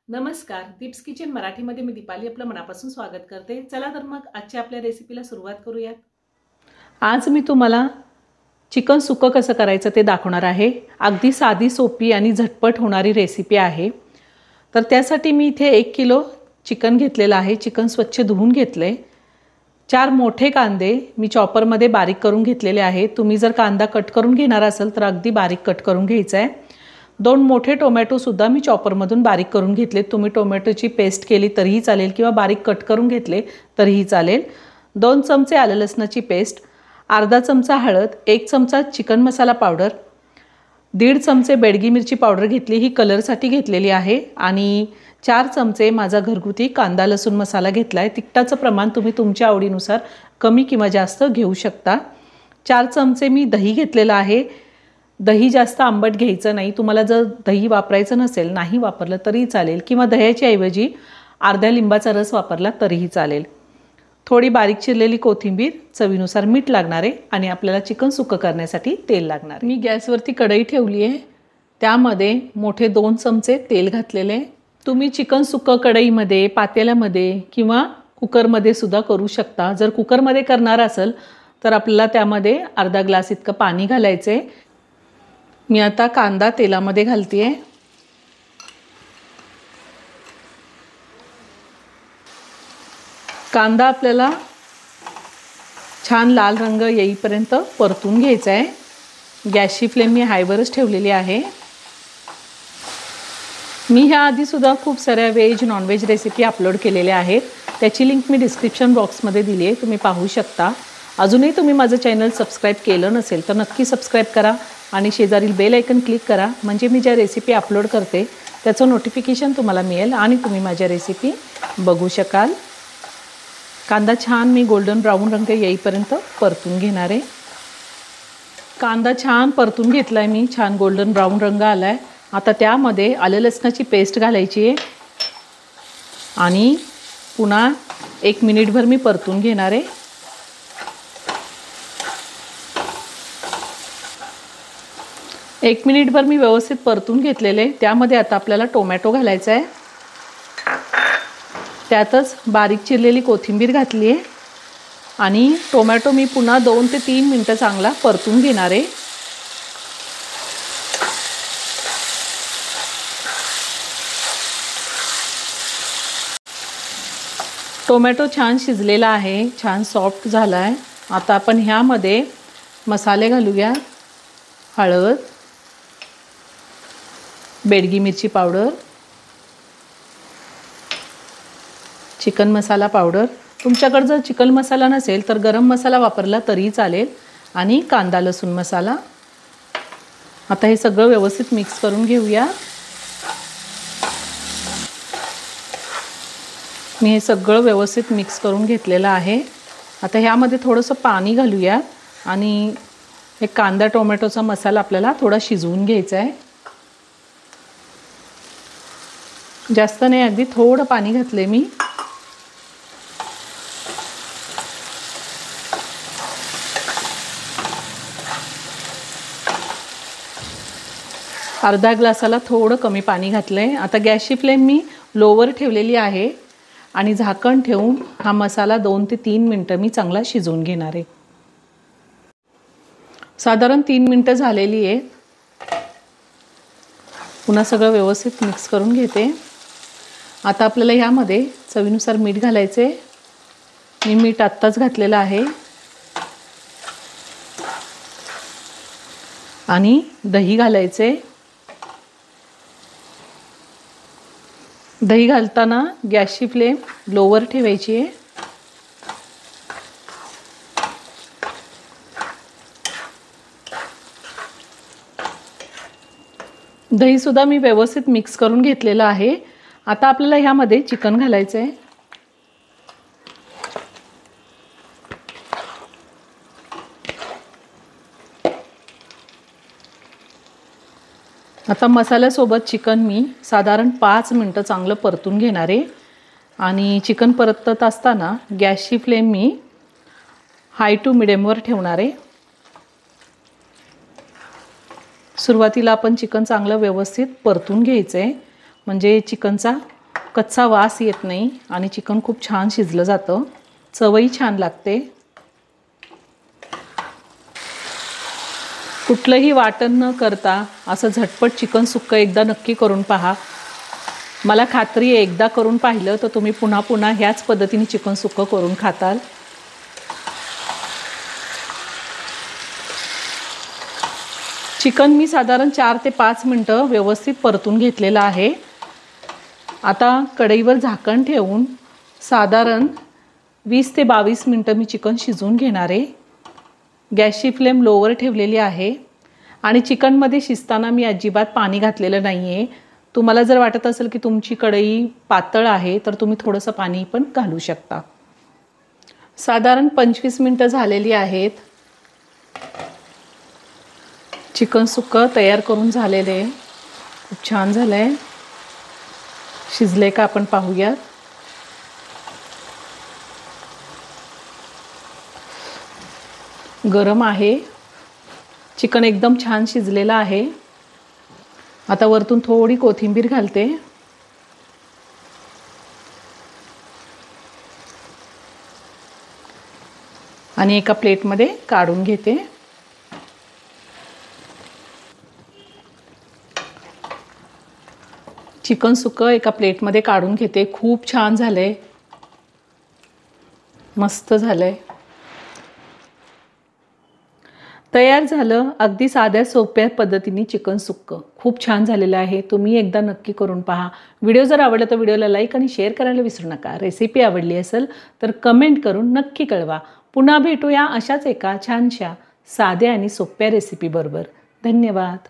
नमस्कार, दीप्स किचन मराठीमध्ये मी दीपाली आपलं मनापासून स्वागत करते। चला तर मग आजच्या आपल्या रेसिपीला सुरुवात करूयात। आज मी तुम्हाला चिकन सुक्कं कसं करायचं ते दाखवणार आहे। अगदी साधी सोपी आणि झटपट होणारी रेसिपी आहे। तर त्यासाठी मी इथे 1 किलो चिकन घेतलेलं आहे। चिकन स्वच्छ धुवून घेतले। 4 मोठे कांदे मी चॉपरमध्ये बारीक करून घेतलेले आहेत। तुम्ही जर कांदा कट करून घेणार असाल तर अगदी बारीक कट करून घ्यायचा आहे। 2 मोठे टोमॅटो सुद्धा मी चॉपरमधून बारीक करून घेतले। तुम्ही टोमॅटोची पेस्ट केली तरीही चालेल किंवा बारीक कट करून घेतले तरीही चालेल। 2 चमचे आलं लसणाची पेस्ट, अर्धा चमचा हळद, 1 चमचा चिकन मसाला पावडर, 1.5 चमचे बेडगी मिरची पावडर घेतली, ही कलरसाठी घेतलेली आहे, आणि 4 चमचे माझा घरगुती कांदा लसूण मसाला घेतला आहे। तिखटाचं प्रमाण तुम्ही तुमच्या आवडीनुसार कमी किंवा जास्त घेऊ शकता। 4 चमचे मी दही घेतलेलं आहे। दही जास्त आंबट घ्यायचं नाही। तुम्हाला जर दही वापरायचं नसेल, नाही वापरलं तरीही चालेल, किंवा दह्याच्या ऐवजी अर्ध्या लिंबाचा रस वापरला तरीही चालेल। थोडी बारीक चिरलेली कोथिंबीर, चवीनुसार मीठ लागणार आहे, आणि आपल्याला चिकन सुक्कं करण्यासाठी तेल लागणार। मी गॅसवरती कढई ठेवली आहे, त्यामध्ये मोठे 2 चमचे तेल घातलेले। तुम्ही चिकन सुक्कं कढईमध्ये, पातेल्यामध्ये किंवा कुकरमध्ये सुद्धा करू शकता। जर कुकरमध्ये करणार असेल तर आपल्याला त्यामध्ये अर्धा ग्लास इतकं पाणी घालायचं आहे। मी आता कांदा तेलामध्ये घालते आहे। कांदा आपल्याला छान लाल रंग येईपर्यंत परतून घ्यायचा आहे। गॅसची फ्लेम मी हायवरच ठेवलेली आहे। मी ह्या आधी सुद्धा खूप साऱ्या व्हेज नॉनव्हेज रेसिपी अपलोड केलेल्या आहेत। त्याची लिंक मी डिस्क्रिप्शन बॉक्समध्ये दिली आहे, तुम्ही पाहू शकता। अजूनही तुम्ही माझं चॅनल सबस्क्राईब केलं नसेल तर नक्की सबस्क्राईब करा आणि शेजारील बेल आयकन क्लिक करा, म्हणजे मी ज्या रेसिपी अपलोड करते त्याचं नोटिफिकेशन तुम्हाला मिळेल आणि तुम्ही माझ्या रेसिपी बघू शकाल। कांदा छान मी गोल्डन ब्राऊन रंग येईपर्यंत परतून घेणार आहे। कांदा छान परतून घेतला आहे मी, छान गोल्डन ब्राऊन रंग आला आहे। आता त्यामध्ये आलं लसणाची पेस्ट घालायची आहे आणि पुन्हा 1 मिनिटभर मी परतून घेणार आहे। एक मिनिटभर मी व्यवस्थित परतून घेतलेले। त्यामध्ये आता आपल्याला टोमॅटो घालायचा आहे। त्यातच बारीक चिरलेली कोथिंबीर घातली आहे, आणि टोमॅटो मी पुन्हा 2 ते 3 मिनिटं चांगला परतून घेणार आहे। टोमॅटो छान शिजलेला आहे, छान सॉफ्ट झाला आहे। आता आपण ह्यामध्ये मसाले घालूया। हळद, बेडगी मिरची पावडर, चिकन मसाला पावडर, तुमच्याकडे जर चिकन मसाला नसेल तर गरम मसाला वापरला तरीही चालेल, आणि कांदा लसूण मसाला। आता हे सगळं व्यवस्थित मिक्स करून घेऊया। मी हे सगळं व्यवस्थित मिक्स करून घेतलेलं आहे। आता ह्यामध्ये थोडंसं पाणी घालूया, आणि हे कांदा टोमॅटोचा मसाला आपल्याला थोडा शिजवून घ्यायचा आहे। जास्त नाही, अगदी थोडं पाणी घातले मी। अर्धा ग्लासाला थोडं कमी पाणी घातलंय। आता गॅसची फ्लेम मी लोवर ठेवलेली आहे, आणि झाकण ठेवून हा मसाला 2 ते 3 मिनिटं मी चांगला शिजवून घेणार आहे। साधारण 3 मिनिटं झालेली आहे। पुन्हा सगळं व्यवस्थित मिक्स करून घेते। आता आपल्याला ह्यामध्ये चवीनुसार मीठ घालायचे। मी मीठ आत्ताच घातलेलं आहे, आणि दही घालायचे। दही घालताना गॅसची फ्लेम लोवर ठेवायची आहे। दही सुद्धा मी व्यवस्थित मिक्स करून घेतलेलं आहे। आता आपल्याला ह्यामध्ये चिकन घालायचं आहे। आता मसाल्यासोबत चिकन मी साधारण 5 मिनिटं चांगलं परतून घेणार आहे, आणि चिकन परतत असताना गॅसची फ्लेम मी हाय टू मिडियमवर ठेवणार आहे। सुरुवातीला आपण चिकन चांगलं व्यवस्थित परतून घ्यायचं आहे, म्हणजे चिकनचा कच्चा वास येत नाही आणि चिकन खूप छान शिजलं जातं, चवही छान लागते. कुठलंही वाटण न करता असं झटपट चिकन सुक्कं एकदा नक्की करून पहा. मला खात्री आहे एकदा करून पाहिलं तर तुम्ही पुन्हा पुन्हा ह्याच पद्धतीने चिकन सुक्कं करून खाताल. चिकन मी साधारण 4 ते 5 मिनटं व्यवस्थित परतून घेतलेलं आहे. आता कढईवर झाकण ठेवून साधारण 20 ते 22 मिनटं मी चिकन शिजवून घेणार आहे. गॅसची फ्लेम लोवर ठेवलेली आहे आणि चिकनमध्ये शिजताना मी अजिबात पाणी घातलेलं नाही आहे. तुम्हाला जर वाटत असेल की तुमची कढई पातळ आहे तर तुम्ही थोडंसं पाणी पण घालू शकता. साधारण 25 मिनटं झालेली आहेत. चिकन सुक्कं तयार करून झालेलं आहे. खूप छान झालं आहे. शिजले का आपण पाहूयात. गरम आहे. चिकन एकदम छान शिजलेलं आहे. आता वरतून थोडी कोथिंबीर घालते. आणि एका प्लेटमध्ये काढून घेते. चिकन सुक्कं एका प्लेटमध्ये काढून घेते. खूप छान झालंय, मस्त झालंय. तयार झालं अगदी साध्या सोप्या पद्धतीने चिकन सुक्कं. खूप छान झालेलं आहे. तुम्ही एकदा नक्की करून पहा. व्हिडिओ जर आवडला तर व्हिडिओला लाईक आणि शेअर करायला विसरू नका. रेसिपी आवडली असेल तर कमेंट करून नक्की कळवा. पुन्हा भेटूया अशाच एका छानशा साध्या आणि सोप्या रेसिपी बरोबर. धन्यवाद.